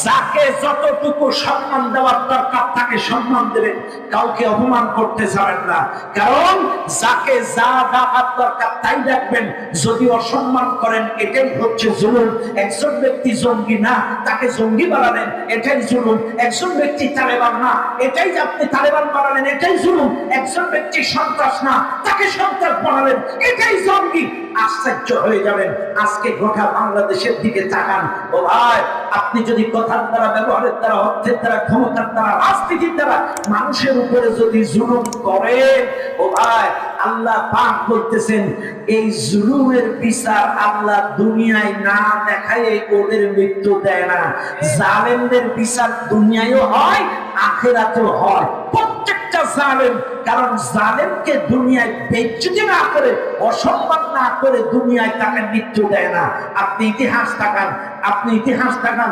যাকে যতটুকু সম্মান দেওয়ার দরকার তাকে সম্মান দেবেন, কাউকে অপমান করতে যাবেন না। কারণ যাকে যা দেওয়ার দরকার তাই দেখবেন। যদি অসম্মান করেন এটাই হচ্ছে জুলুম। একজন ব্যক্তি জঙ্গি না, তাকে জঙ্গি বানালেন, এটাই জুলুম। একজন ব্যক্তি তালেবান না, এটাই আপনি তালেবান বানালেন, এটাই জুলুম। একজন ব্যক্তি সন্ত্রাস না, তাকে সন্ত্রাস বানালেন, এটাই জঙ্গি। আশ্চর্য হয়ে যাবেন। আজকে গোটা বাংলাদেশের দিকে তাকান। ও ভাই, আপনি যদি কথার দ্বারা, ব্যবহারের দ্বারা, অর্থের দ্বারা, ক্ষমতার দ্বারা, রাজনীতির দ্বারা মানুষের উপরে যদি জুলুম করেন, ও ভাই, আল্লাহ পাক বলতেছেন এই জুলুমের বিচার আল্লাহ দুনিয়ায় না দেখায় ওদের মৃত্যু দেয় না। জালেমদের বিচার দুনিয়ায়ও হয়, আখিরাতেও হয়। প্রত্যেকটা জালেম, কারণ জালেমকে দুনিয়ায় বেইজ্জতি না করে, অসম্মান না করে দুনিয়ায় তাকে মৃত্যু দেয় না। আপনি ইতিহাস তাকান, আপনি ইতিহাস তাকান।